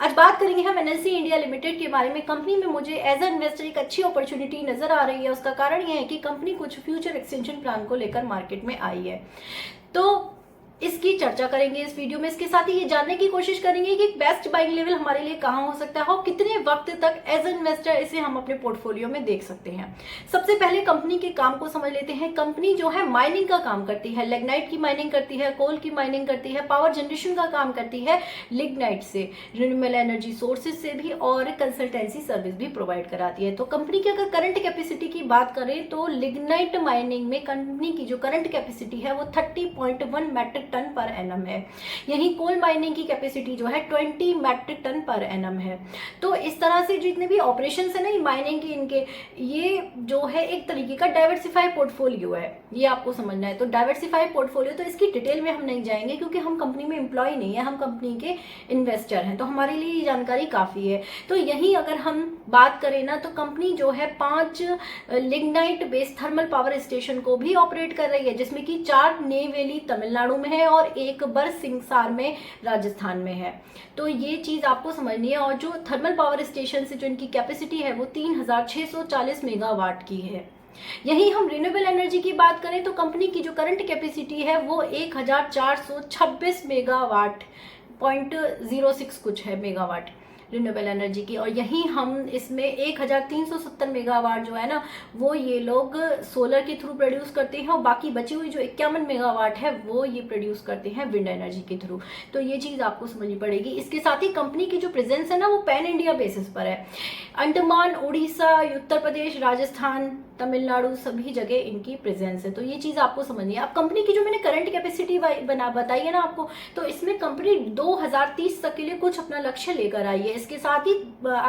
आज बात करेंगे हम एनएलसी इंडिया लिमिटेड के बारे में। कंपनी में मुझे एज अ इन्वेस्टर एक अच्छी अपॉर्चुनिटी नजर आ रही है। उसका कारण यह है कि कंपनी कुछ फ्यूचर एक्सटेंशन प्लान को लेकर मार्केट में आई है, तो इसकी चर्चा करेंगे इस वीडियो में। इसके साथ ही ये जानने की कोशिश करेंगे कि बेस्ट बाइंग लेवल हमारे लिए कहां हो सकता है और कितने वक्त तक एज एन इन्वेस्टर इसे हम अपने पोर्टफोलियो में देख सकते हैं। सबसे पहले कंपनी के काम को समझ लेते हैं। कंपनी जो है माइनिंग का काम करती है, लिग्नाइट की माइनिंग करती है, कोल की माइनिंग करती है, पावर जनरेशन का काम करती है लिग्नाइट से, रिन्यूएबल एनर्जी सोर्सेज से भी, और कंसल्टेंसी सर्विस भी प्रोवाइड कराती है। तो कंपनी की अगर करंट कैपेसिटी की बात करें तो लिग्नाइट माइनिंग में कंपनी की जो करंट कैपेसिटी है वो 30.1 मैट्रिक टन पर एनम है। यहीं कोल माइनिंग की कैपेसिटी जो है 20 मैट्रिक टन पर एनम है। तो इस तरह से जितने भी ऑपरेशंस है ना माइनिंग की, इनके ये जो है एक तरीके का डाइवर्सिफाई पोर्टफोलियो है, ये आपको समझना है। तो डाइवर्सिफाई पोर्टफोलियो, तो इसकी डिटेल में हम नहीं जाएंगे क्योंकि हम कंपनी में एम्प्लॉय नहीं है, हम कंपनी के इन्वेस्टर हैं, तो हमारे लिए ये जानकारी काफी है। तो यही अगर हम बात करें ना, तो कंपनी जो है 5 lignite based thermal power station को भी ऑपरेट कर रही है, जिसमें कि 4 नेवेली तमिलनाडु में है और एक बरसिंगसार में राजस्थान में है। तो ये चीज आपको समझनी है। और जो थर्मल पावर स्टेशन से जो इनकी कैपेसिटी है वो 3640 मेगावाट की है। यही हम रिन्यूएबल एनर्जी की बात करें तो कंपनी की जो करंट कैपेसिटी है वो 1426 मेगावाट, 0.06 कुछ है मेगावाट रिन्यूएबल एनर्जी की। और यहीं हम इसमें 1370 मेगावाट जो है ना वो ये लोग सोलर के थ्रू प्रोड्यूस करते हैं, और बाकी बची हुई जो 51 मेगावाट है वो ये प्रोड्यूस करते हैं विंड एनर्जी के थ्रू। तो ये चीज आपको समझनी पड़ेगी। इसके साथ ही कंपनी की जो प्रेजेंस है ना वो पैन इंडिया बेसिस पर है। अंडमान, उड़ीसा, उत्तर प्रदेश, राजस्थान, तमिलनाडु सभी जगह इनकी प्रेजेंस है। तो ये चीज आपको समझनी है। अब कंपनी की जो मैंने करंट कैपेसिटी बताई है ना आपको, तो इसमें कंपनी 2030 तक के लिए कुछ अपना लक्ष्य लेकर आई है। इसके साथ ही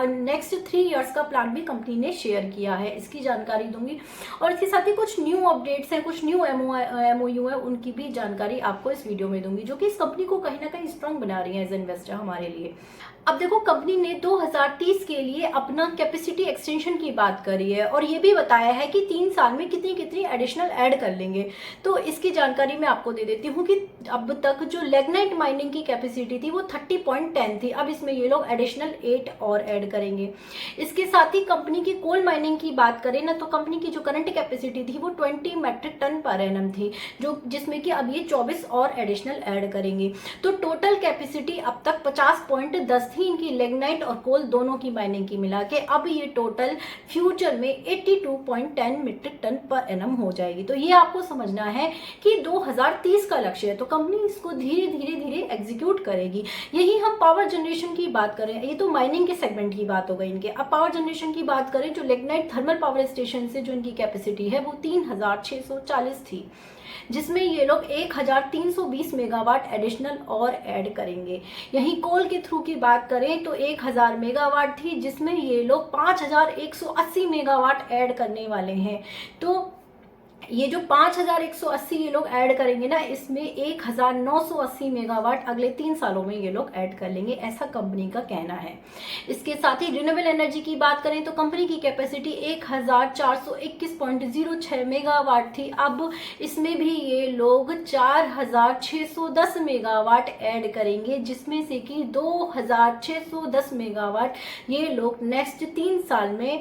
नेक्स्ट 3 इयर्स का प्लान भी कंपनी ने शेयर किया है, इसकी जानकारी दूंगी। और इसके साथ ही कुछ न्यू अपडेट्स हैं, कुछ न्यू एमओयू है, उनकी भी जानकारी आपको इस वीडियो में दूंगी, जो कि इस कंपनी को कहीं ना कहीं स्ट्रांग बना रही है एज इन्वेस्टर हमारे लिए। अब देखो, कंपनी ने 2030 के लिए अपना कैपेसिटी एक्सटेंशन की बात करी है और ये भी बताया है कि 3 साल में कितनी कितनी एडिशनल ऐड कर लेंगे। तो इसकी जानकारी मैं आपको दे देती हूँ कि अब तक जो लिग्नाइट माइनिंग की कैपेसिटी थी वो 30.10 थी, अब इसमें ये लोग एडिशनल 8 और ऐड करेंगे। इसके साथ ही कंपनी की कोल माइनिंग की बात करें ना, तो कंपनी की जो करंट कैपेसिटी थी वो 20 मैट्रिक टन पर एनम थी, जो जिसमें कि अब ये 24 और एडिशनल ऐड करेंगे। तो टोटल कैपेसिटी अब तक 50.10 थी इनकी लिग्नाइट और कोल दोनों की माइनिंग की मिला के। अब ये टोटल फ्यूचर में 82.10 मीट्रिक टन पर एनम हो जाएगी। तो ये आपको समझना है कि 2030 का लक्ष्य है, तो कंपनी इसको धीरे धीरे एग्जीक्यूट करेगी। यही हम पावर जनरेशन की बात करें, ये तो माइनिंग के सेगमेंट की बात हो गई इनके। अब पावर जनरेशन की बात करें, जो लिग्नाइट थर्मल पावर स्टेशन से जो इनकी कैपेसिटी है वो 3640 थी, जिसमें ये लोग 1320 मेगावाट एडिशनल और ऐड करेंगे। यहीं कोल के थ्रू की बात करें तो 1000 मेगावाट थी, जिसमें ये लोग 5180 मेगावाट ऐड करने वाले हैं। तो ये जो 5180 ये लोग ऐड करेंगे ना, इसमें 1980 मेगावाट अगले 3 सालों में ये लोग ऐड कर लेंगे, ऐसा कंपनी का कहना है। इसके साथ ही रिन्यूएबल एनर्जी की बात करें तो कंपनी की कैपेसिटी 1421.06 मेगावाट थी, अब इसमें भी ये लोग 4610 मेगावाट ऐड करेंगे, जिसमें से कि 2610 मेगावाट ये लोग नेक्स्ट 3 साल में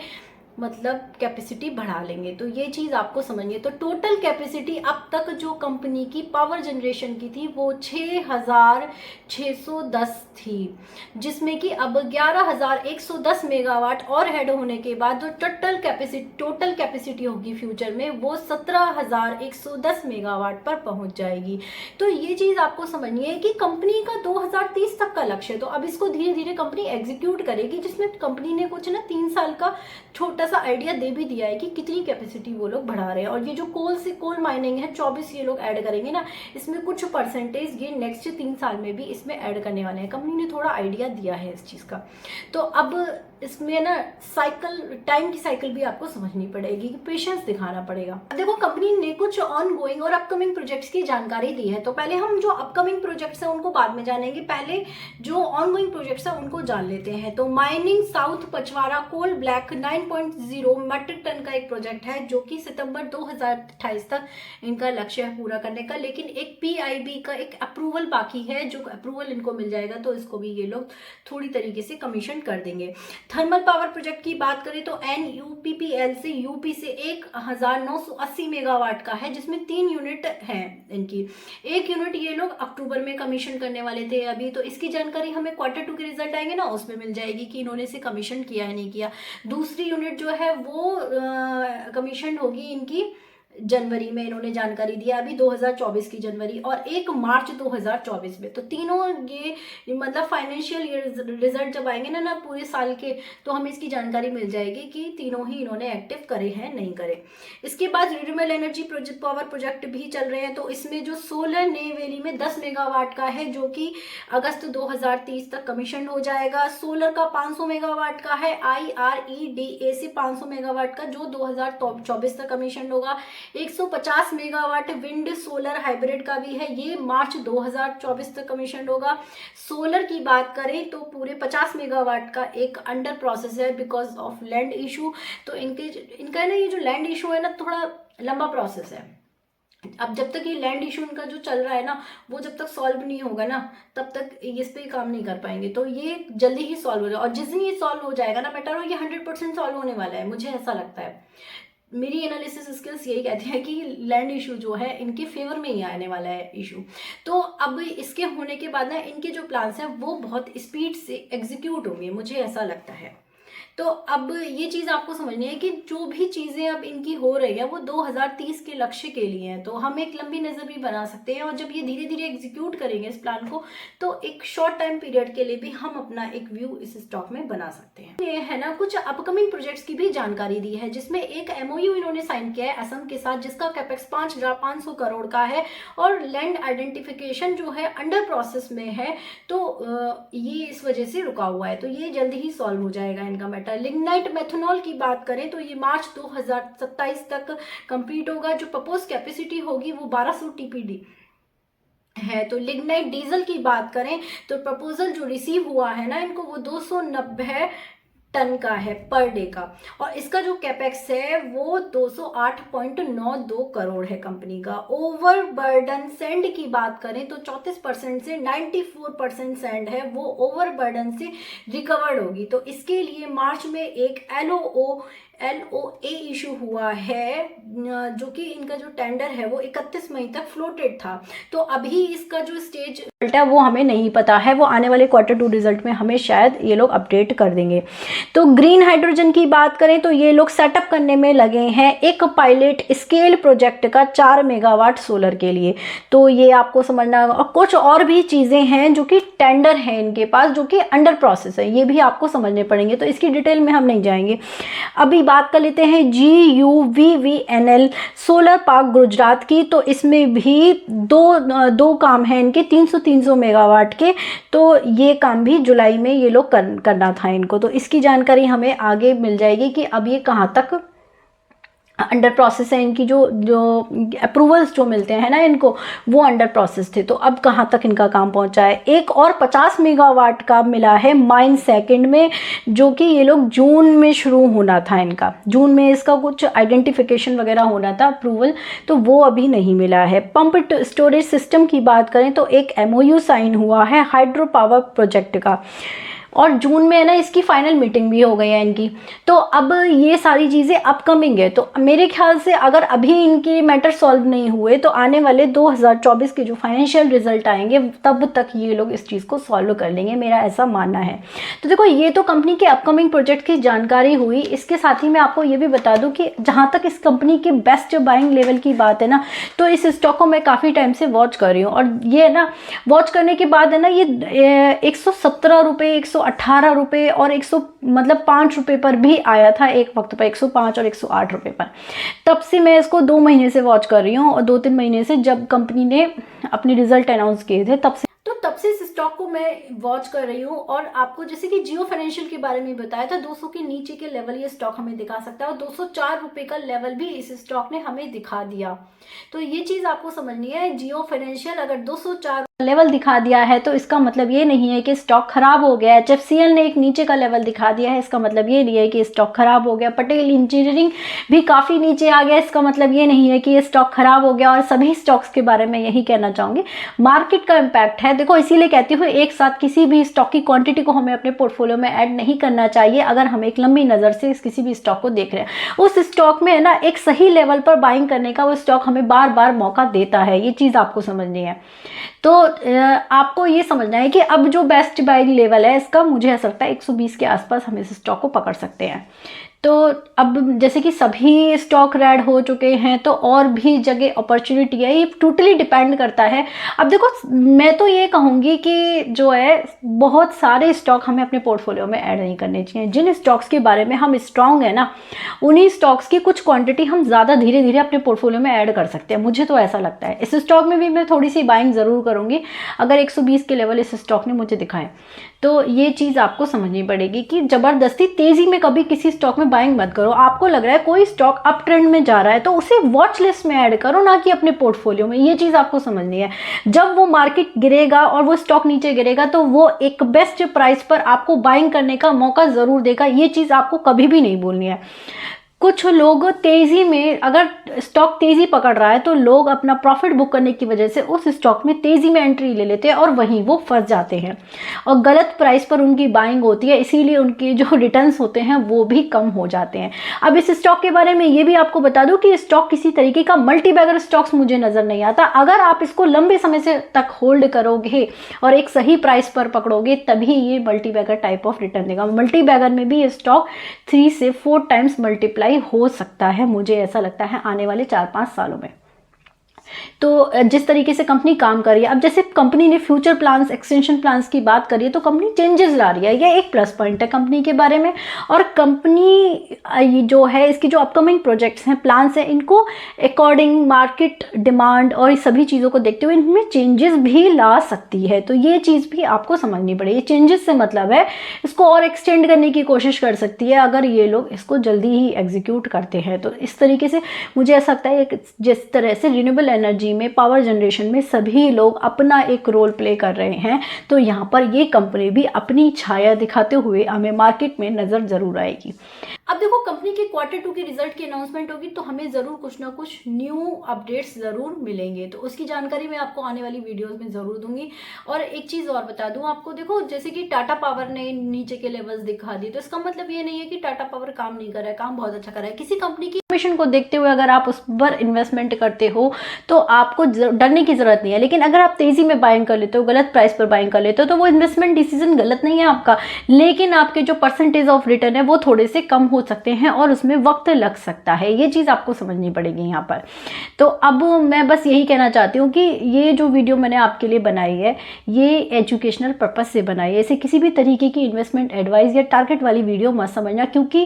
मतलब कैपेसिटी बढ़ा लेंगे। तो ये चीज आपको समझिए। तो टोटल कैपेसिटी अब तक जो कंपनी की पावर जनरेशन की थी वो 6610 थी, जिसमें कि अब 11110 मेगावाट और ऐड होने के बाद जो टोटल कैपेसिटी होगी फ्यूचर में वो 17110 मेगावाट पर पहुंच जाएगी। तो ये चीज आपको समझनी है कि कंपनी का 2030 तक का लक्ष्य है, तो अब इसको धीरे धीरे कंपनी एग्जीक्यूट करेगी, जिसमें कंपनी ने कुछ ना 3 साल का छोटा सा आइडिया दे भी दिया है कि कितनी कैपेसिटी वो लोग बढ़ा रहे हैं। और ये जो कोल माइनिंग है 24 ये लोग ऐड करेंगे ना, इसमें कुछ परसेंटेज ये नेक्स्ट 3 साल में भी इसमें ऐड करने वाले हैं। कंपनी ने थोड़ा आइडिया दिया है इस चीज का। तो अब इसमें ना टाइम की साइकिल भी आपको समझनी पड़ेगी, पेशेंस दिखाना पड़ेगा। देखो कंपनी ने कुछ ऑन गोइंग और अपकमिंग प्रोजेक्ट्स की जानकारी दी है, तो पहले हम जो अपकमिंग प्रोजेक्ट्स हैं उनको बाद में जानेंगे, पहले जो ऑन गोइंग प्रोजेक्ट्स हैं उनको जान लेते हैं। तो माइनिंग साउथ पचवारा कोल ब्लैक 9.0 मीट्रिक टन का एक प्रोजेक्ट है जो कि सितंबर 2028 तक इनका लक्ष्य है पूरा करने का, लेकिन एक PIB का एक अप्रूवल बाकी है, जो अप्रूवल इनको मिल जाएगा तो इसको भी ये लोग थोड़ी तरीके से कमीशन कर देंगे। थर्मल पावर प्रोजेक्ट की बात करें तो NUPPL से यूपी से 1980 मेगावाट का है, जिसमें 3 यूनिट हैं इनकी। एक यूनिट ये लोग अक्टूबर में कमीशन करने वाले थे अभी, तो इसकी जानकारी हमें Q2 के रिजल्ट आएंगे ना उसमें मिल जाएगी कि इन्होंने इसे कमीशन किया है नहीं किया। दूसरी यूनिट जो है वो कमीशन होगी इनकी जनवरी में, इन्होंने जानकारी दिया अभी 2024 की जनवरी, और 1 मार्च 2024 में। तो तीनों ये मतलब फाइनेंशियल ईयर रिजल्ट जब आएंगे ना पूरे साल के, तो हमें इसकी जानकारी मिल जाएगी कि तीनों ही इन्होंने एक्टिव करे हैं नहीं करे। इसके बाद रिन्यूएबल एनर्जी पावर प्रोजेक्ट भी चल रहे हैं, तो इसमें जो सोलर नेवेली में 10 मेगावाट का है जो कि अगस्त 2030 तक कमीशन हो जाएगा। सोलर का 500 मेगावाट का है IREDA से 500 मेगावाट का, जो 2024 तक कमीशन होगा। 150 मेगावाट विंड सोलर हाइब्रिड का भी है, ये मार्च 2024 तक कमीशन होगा। सोलर की बात करें तो पूरे 50 मेगावाट का एक अंडर प्रोसेस है बिकॉज ऑफ लैंड इशू। तो इनका ना ये जो लैंड इशू है ना थोड़ा लंबा प्रोसेस है। अब जब तक ये लैंड इशू इनका जो चल रहा है ना वो जब तक सॉल्व नहीं होगा ना तब तक इस पे काम नहीं कर पाएंगे, तो ये जल्दी ही सॉल्व हो जाएगा। और जिस दिन ये सॉल्व हो जाएगा ना बेटर हो, ये 100% सॉल्व होने वाला है, मुझे ऐसा लगता है। मेरी एनालिसिस स्किल्स यही कहती है कि लैंड इशू जो है इनके फेवर में ही आने वाला है इशू। तो अब इसके होने के बाद ना इनके जो प्लान्स हैं वो बहुत स्पीड से एग्जीक्यूट होंगे, मुझे ऐसा लगता है। तो अब ये चीज़ आपको समझनी है कि जो भी चीज़ें अब इनकी हो रही है वो 2030 के लक्ष्य के लिए हैं, तो हम एक लंबी नज़र भी बना सकते हैं। और जब ये धीरे धीरे एग्जीक्यूट करेंगे इस प्लान को, तो एक शॉर्ट टाइम पीरियड के लिए भी हम अपना एक व्यू इस स्टॉक में बना सकते हैं। ये है ना कुछ अपकमिंग प्रोजेक्ट्स की भी जानकारी दी है, जिसमें एक MOU इन्होंने साइन किया है असम के साथ, जिसका कैपेक्स 5,500 करोड़ का है, और लैंड आइडेंटिफिकेशन जो है अंडर प्रोसेस में है, तो ये इस वजह से रुका हुआ है, तो ये जल्दी ही सॉल्व हो जाएगा इनका मैटर। लिग्नाइट मेथनॉल की बात करें तो ये मार्च 2027 तक कंप्लीट होगा। जो प्रपोज कैपेसिटी होगी वो 1200 TPD है। तो लिग्नाइट डीजल की बात करें तो प्रपोजल जो रिसीव हुआ है ना इनको वो 290 टन का है पर डे का, और इसका जो कैपेक्स है वो 208.92 करोड़ है कंपनी का। ओवरबर्डन सैंड की बात करें तो 34% से 94% सैंड है वो ओवरबर्डन से रिकवर्ड होगी। तो इसके लिए मार्च में एक LOA इशू हुआ है, जो कि इनका जो टेंडर है वो 31 मई तक फ्लोटेड था। तो अभी इसका जो स्टेज रिजल्ट है वो हमें नहीं पता है, वो आने वाले Q2 रिजल्ट में हमें शायद ये लोग अपडेट कर देंगे। तो ग्रीन हाइड्रोजन की बात करें तो ये लोग सेटअप करने में लगे हैं एक पायलट स्केल प्रोजेक्ट का 4 मेगावाट सोलर के लिए। तो ये आपको समझना होगा, और कुछ और भी चीज़ें हैं जो कि टेंडर है इनके पास जो कि अंडर प्रोसेस है, ये भी आपको समझने पड़ेंगे, तो इसकी डिटेल में हम नहीं जाएंगे। अभी बात कर लेते हैं GUVVNL सोलर पार्क गुजरात की। तो इसमें भी दो काम हैं इनके 300 मेगावाट के, तो ये काम भी जुलाई में ये लोग करना था इनको। तो इसकी जानकारी हमें आगे मिल जाएगी कि अब ये कहाँ तक अंडर प्रोसेस है। इनकी जो अप्रूवल्स जो मिलते हैं ना इनको, वो अंडर प्रोसेस थे, तो अब कहाँ तक इनका काम पहुँचा है। एक और 50 मेगावाट का मिला है माइन सेकंड में, जो कि ये लोग जून में शुरू होना था इनका, जून में इसका कुछ आइडेंटिफिकेशन वगैरह होना था अप्रूवल, तो वो अभी नहीं मिला है। पंप स्टोरेज सिस्टम की बात करें तो एक MOU साइन हुआ है हाइड्रो पावर प्रोजेक्ट का, और जून में है ना इसकी फाइनल मीटिंग भी हो गई है इनकी। तो अब ये सारी चीज़ें अपकमिंग है, तो मेरे ख्याल से अगर अभी इनके मैटर सॉल्व नहीं हुए तो आने वाले 2024 के जो फाइनेंशियल रिजल्ट आएंगे तब तक ये लोग इस चीज़ को सॉल्व कर लेंगे, मेरा ऐसा मानना है। तो देखो ये तो कंपनी के अपकमिंग प्रोजेक्ट की जानकारी हुई। इसके साथ ही मैं आपको ये भी बता दूँ कि जहाँ तक इस कंपनी के बेस्ट बाइंग लेवल की बात है ना, तो इस स्टॉक को मैं काफ़ी टाइम से वॉच कर रही हूँ, और ये ना वॉच करने के बाद है ना ये 117 रुपये, 118 रुपये और 5 रुपये पर भी आया था एक वक्त पर, 105 और 108 रुपये पर। तब से मैं इसको 2 महीने से वॉच कर रही हूँ, और 2-3 महीने से जब कंपनी ने अपने रिजल्ट अनाउंस किए थे तब से। तो तब से इस स्टॉक को मैं वॉच कर रही हूँ। और आपको जैसे कि जियो फाइनेंशियल के बारे में बताया था, 200 के नीचे के लेवल ये स्टॉक हमें दिखा सकता है, और 204 रुपए का लेवल भी इस स्टॉक ने हमें दिखा दिया। तो ये चीज आपको समझनी है, जियो फाइनेंशियल अगर 204 लेवल दिखा दिया है तो इसका मतलब ये नहीं है कि स्टॉक खराब हो गया है। HFCL ने एक नीचे का लेवल दिखा दिया है, इसका मतलब ये नहीं है कि स्टॉक खराब हो गया। पटेल इंजीनियरिंग भी काफी नीचे आ गया, इसका मतलब ये नहीं है कि ये स्टॉक खराब हो गया। और सभी स्टॉक्स के बारे में यही कहना चाहूंगी, मार्केट का इम्पैक्ट है। देखो इसीलिए कहती हूँ एक साथ किसी भी स्टॉक की क्वांटिटी को हमें अपने पोर्टफोलियो में ऐड नहीं करना चाहिए। अगर हम एक लंबी नजर से किसी भी स्टॉक को देख रहे हैं, उस स्टॉक में ना एक सही लेवल पर बाइंग करने का वो स्टॉक हमें बार बार मौका देता है, ये चीज आपको समझनी है। तो आपको ये समझना है कि अब जो बेस्ट बाइंग लेवल है इसका, मुझे ऐसा लगता है 120 के आसपास हम इस स्टॉक को पकड़ सकते हैं। तो अब जैसे कि सभी स्टॉक रेड हो चुके हैं तो और भी जगह अपॉर्चुनिटी है, ये टोटली डिपेंड करता है। अब देखो मैं तो ये कहूँगी कि जो है बहुत सारे स्टॉक हमें अपने पोर्टफोलियो में ऐड नहीं करने चाहिए। जिन स्टॉक्स के बारे में हम स्ट्रांग है ना, उन्हीं स्टॉक्स की कुछ क्वांटिटी हम ज़्यादा धीरे धीरे अपने पोर्टफोलियो में ऐड कर सकते हैं, मुझे तो ऐसा लगता है। इस स्टॉक में भी मैं थोड़ी सी बाइंग ज़रूर करूँगी अगर 120 के लेवल इस स्टॉक ने मुझे दिखाए। तो ये चीज़ आपको समझनी पड़ेगी कि ज़बरदस्ती तेज़ी में कभी किसी स्टॉक में बाइंग मत करो। आपको लग रहा है कोई स्टॉक अप ट्रेंड में जा रहा है तो उसे वॉच लिस्ट में ऐड करो, ना कि अपने पोर्टफोलियो में। ये चीज़ आपको समझनी है। जब वो मार्केट गिरेगा और वो स्टॉक नीचे गिरेगा तो वो एक बेस्ट प्राइस पर आपको बाइंग करने का मौका ज़रूर देगा, ये चीज़ आपको कभी भी नहीं भूलनी है। कुछ लोग तेजी में, अगर स्टॉक तेजी पकड़ रहा है तो लोग अपना प्रॉफिट बुक करने की वजह से उस स्टॉक में तेजी में एंट्री ले लेते हैं और वहीं वो फंस जाते हैं और गलत प्राइस पर उनकी बाइंग होती है, इसीलिए उनके जो रिटर्न्स होते हैं वो भी कम हो जाते हैं। अब इस स्टॉक के बारे में ये भी आपको बता दूं कि स्टॉक किसी तरीके का मल्टी बैगर स्टॉक्स मुझे नजर नहीं आता। अगर आप इसको लंबे समय से तक होल्ड करोगे और एक सही प्राइस पर पकड़ोगे तभी ये multi bagger type of return देगा। मल्टी बैगर में भी ये स्टॉक 3 से 4 टाइम्स मल्टीप्लाई हो सकता है, मुझे ऐसा लगता है आने वाले 4-5 सालों में। तो जिस तरीके से कंपनी काम कर रही है, अब जैसे कंपनी ने फ्यूचर प्लान्स, एक्सटेंशन प्लान्स की बात करी है तो कंपनी चेंजेस ला रही है, ये एक प्लस पॉइंट है कंपनी के बारे में। और कंपनी जो है इसकी जो अपकमिंग प्रोजेक्ट्स हैं, प्लान्स हैं, इनको अकॉर्डिंग मार्केट डिमांड और इस सभी चीज़ों को देखते हुए इनमें चेंजेस भी ला सकती है। तो ये चीज़ भी आपको समझनी पड़ेगी। चेंजेस से मतलब है इसको और एक्सटेंड करने की कोशिश कर सकती है अगर ये लोग इसको जल्दी ही एग्जीक्यूट करते हैं। तो इस तरीके से मुझे ऐसा लगता है जिस तरह से रिन्यूएबल एनर्जी में, पावर जनरेशन में सभी लोग अपना एक रोल प्ले कर रहे हैं, तो यहाँ पर ये कंपनी भी अपनी छाया दिखाते हुए हमें मार्केट में नजर जरूर आएगी। अब देखो कंपनी के Q2 की रिजल्ट की अनाउंसमेंट होगी तो हमें जरूर कुछ ना कुछ न्यू अपडेट्स जरूर मिलेंगे, तो उसकी जानकारी मैं आपको आने वाली वीडियोस में जरूर दूंगी। और एक चीज और बता दूं आपको, देखो जैसे कि टाटा पावर ने नीचे के लेवल्स दिखा दी तो इसका मतलब ये नहीं है कि टाटा पावर काम नहीं कर रहा है, काम बहुत अच्छा कर रहा है। किसी कंपनी की इन्फॉर्मेशन को देखते हुए अगर आप उस पर इन्वेस्टमेंट करते हो तो आपको डरने की जरूरत नहीं है। लेकिन अगर आप तेजी में बाइंग कर लेते हो, गलत प्राइस पर बाइंग कर लेते हो, तो वो इन्वेस्टमेंट डिसीजन गलत नहीं है आपका, लेकिन आपके जो परसेंटेज ऑफ रिटर्न है वो थोड़े से कम हो सकते हैं और उसमें वक्त लग सकता है। ये चीज़ आपको समझनी पड़ेगी यहाँ पर। तो अब मैं बस यही कहना चाहती हूँ कि ये जो वीडियो मैंने आपके लिए बनाई है ये एजुकेशनल पर्पस से बनाई है, इसे किसी भी तरीके की इन्वेस्टमेंट एडवाइस या टारगेट वाली वीडियो मत समझना, क्योंकि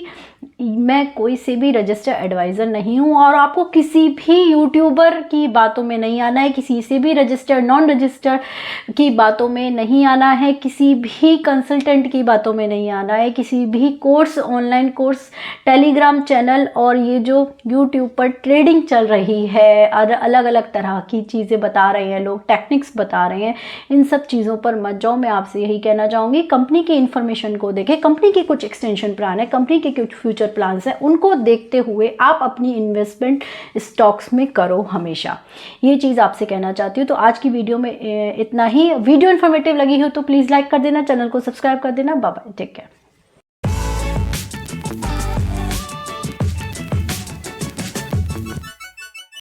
मैं कोई से भी रजिस्टर्ड एडवाइज़र नहीं हूँ और आपको किसी भी यूट्यूबर की बातों में नहीं आना है, किसी से भी रजिस्टर्ड नॉन रजिस्टर्ड की बातों में नहीं आना है, किसी भी कंसल्टेंट की बातों में नहीं आना है, किसी भी course, online course, Telegram channel और ये जो यूट्यूब पर ट्रेडिंग चल रही है और अलग अलग तरह की चीज़ें बता रहे हैं लोग, टेक्निक्स बता रहे हैं, इन सब चीज़ों पर मत जाओ। मैं आपसे यही कहना चाहूँगी कंपनी की इन्फॉर्मेशन को देखें, कंपनी के कुछ एक्सटेंशन प्लान है, कंपनी के कुछ फ्यूचर प्लान्स हैं, उनको देखते हुए आप अपनी इन्वेस्टमेंट स्टॉक्स में करो हमेशा। ये चीज़ आपसे कहना चाहती हूँ। तो आज की वीडियो में इतना ही। वीडियो इन्फॉर्मेटिव लगी हो तो प्लीज़ लाइक कर देना, चैनल को सब्सक्राइब कर देना। Bye bye, take care.